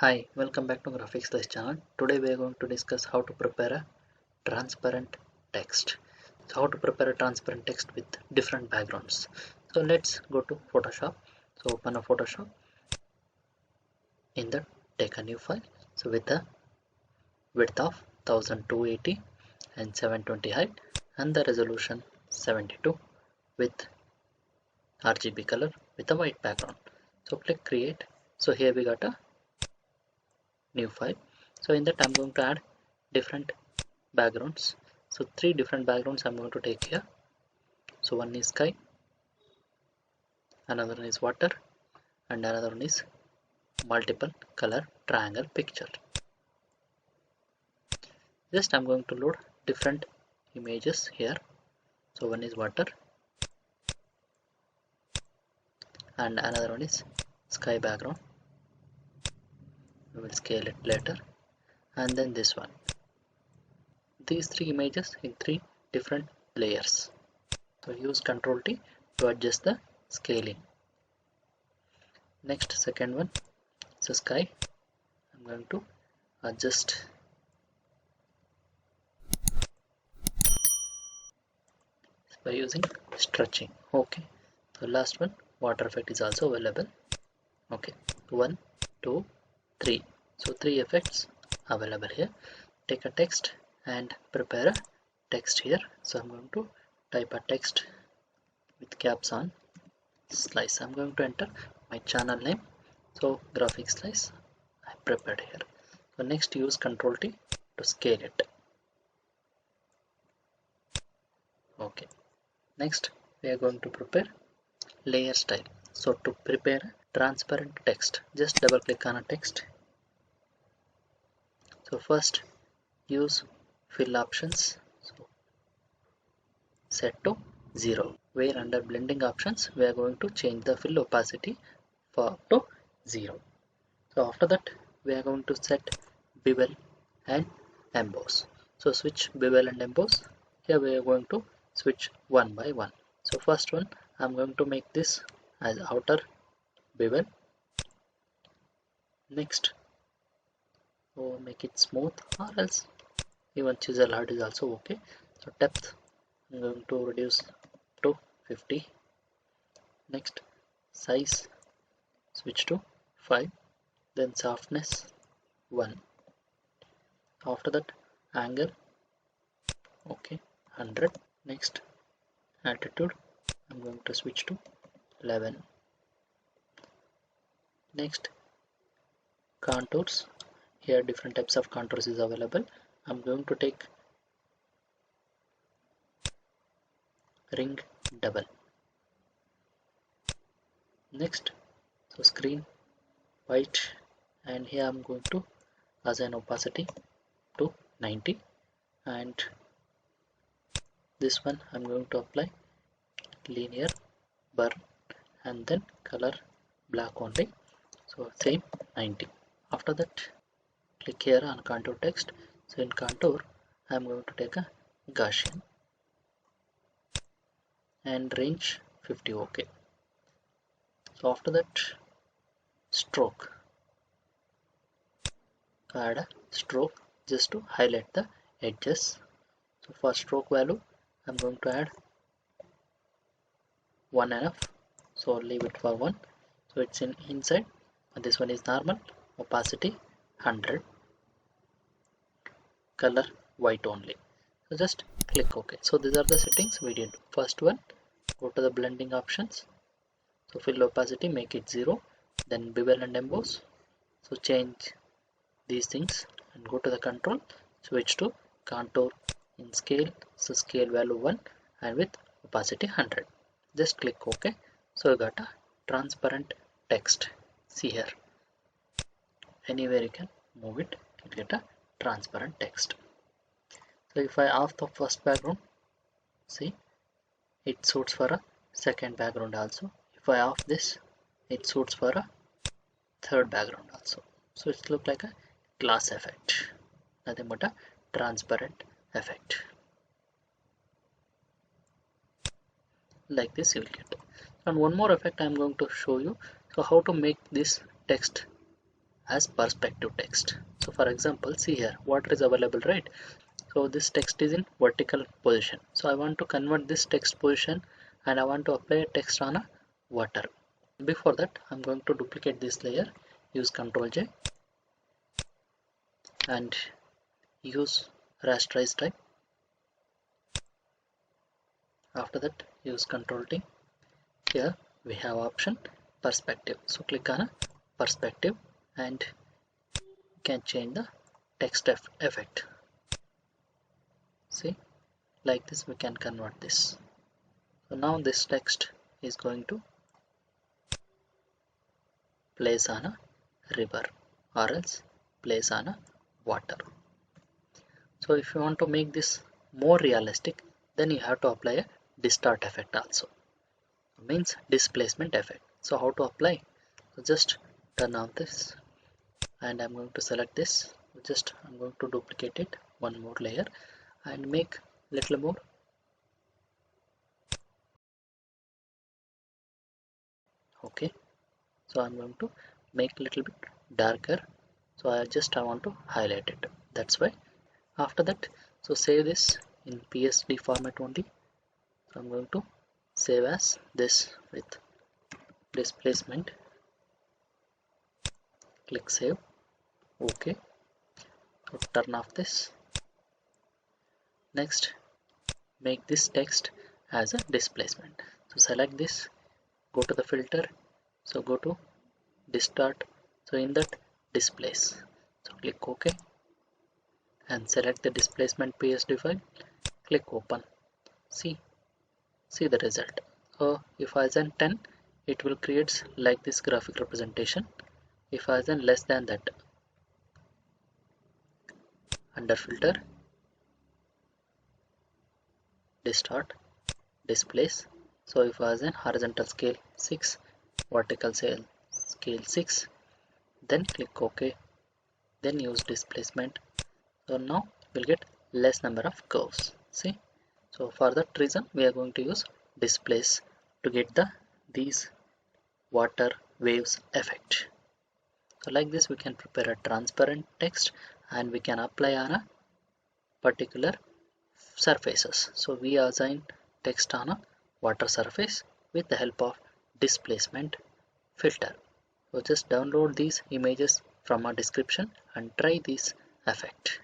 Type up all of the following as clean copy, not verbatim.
Hi, welcome back to Graphixslice channel. Today we are going to discuss how to prepare a transparent text. So how to prepare a transparent text with different backgrounds. So let's go to Photoshop. So open a Photoshop. In that, take a new file. So with a width of 1280 and 720 height and the resolution 72 with RGB color with a white background. So click create. So here we got a new file. So in that I'm going to add different backgrounds. So three different backgrounds I'm going to take here. So one is sky, another one is water, and another one is multiple color triangle picture. Just I'm going to load different images here. So one is water and another one is sky background. We will scale it later. And then this one. These three images in three different layers. So use Ctrl T to adjust the scaling. Next, second one, so sky. I'm going to adjust by using stretching. Okay. So last one, water effect is also available. Okay. 1, 2, 3. So 3 effects available here. Take a text and prepare a text here. So I'm going to type a text with caps on slice. I'm going to enter my channel name. So graphixslice I prepared here. So next use Ctrl T to scale it. Okay. Next we are going to prepare layer style. So to prepare a transparent text, just double click on a text. So first use fill options. So set to 0. Where under blending options we are going to change the fill opacity to 0. So after that we are going to set bevel and emboss. So switch bevel and emboss. Here we are going to switch one by one. So first one I'm going to make this as outer bevel. Next, make it smooth or else even chisel art is also okay. So depth I'm going to reduce to 50. Next, size switch to 5. Then softness 1. After that, angle okay 100. Next, altitude I'm going to switch to 11. Next, contours. Here different types of contours is available. I'm going to take ring double. Next, so screen white, and here I'm going to assign opacity to 90, and this one I'm going to apply linear burn and then color black only. So same 90. After that click here on contour text. So in contour I'm going to take a Gaussian and range 50. Okay. So after that stroke, add a stroke just to highlight the edges. So for stroke value I'm going to add 1 enough, so leave it for 1. So it's in inside, and this one is normal, opacity 100, color white only. So just click OK. So these are the settings we did. First one, go to the blending options. So fill opacity, make it 0. Then bevel and emboss. So change these things and go to the control. Switch to contour in scale. So scale value 1 and with opacity 100. Just click OK. So you got a transparent text. See here. Anywhere you can move it, you get a transparent text. So if I off the first background, see, it suits for a second background also. If I off this, it suits for a third background also. So it looks like a glass effect, nothing but a transparent effect. Like this you will get. And one more effect I am going to show you. So how to make this text as perspective text. So for example, see here water is available, right? So this text is in vertical position. So I want to convert this text position and I want to apply a text on a water. Before that, I'm going to duplicate this layer, use Ctrl J and use rasterize type. After that, use Ctrl T. Here we have option perspective. So click on a perspective and you can change the text effect. See, like this we can convert this. So now this text is going to place on a river or else place on a water. So if you want to make this more realistic, then you have to apply a distort effect also. Means displacement effect. So how to apply? So just turn off this and I'm going to select this. I'm going to duplicate it one more layer and make little more. Okay, so I'm going to make little bit darker. So I want to highlight it. That's why. After that, so save this in PSD format only. So I'm going to save as this with displacement. Click save. Okay. So turn off this. Next, make this text as a displacement. So select this, go to the filter. So go to distort. So in that displace. So click OK and select the displacement PSD file. Click open. See the result. So if I assign 10, it will create like this graphic representation. If I assign less than that, under filter, distort, displace. So if I assign horizontal scale 6, vertical scale 6, then click OK, then use displacement. So now we'll get less number of curves. See, so for that reason we are going to use displace to get these water waves effect. So like this we can prepare a transparent text and we can apply on a particular surfaces. So we assign text on a water surface with the help of displacement filter. So just download these images from our description and try this effect.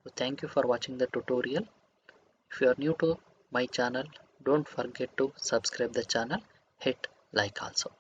So thank you for watching the tutorial. If you are new to my channel, don't forget to subscribe the channel, hit like also.